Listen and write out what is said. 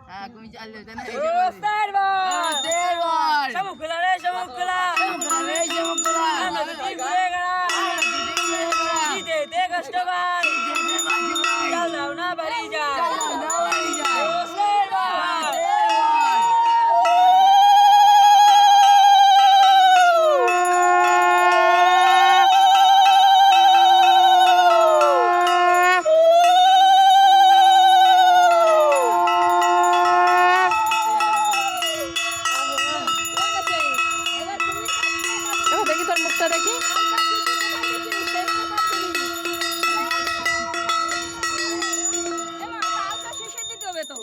হ্যাঁ তুমি চাল দেবে না শামুকলা রে শামুকলা নদী ঘুরে গেলা শীতে দে কষ্ট ভাই চাল দাও না বাড়ি যা দেখি তোর মুখটা দেখি শেষে দিতে হবে তো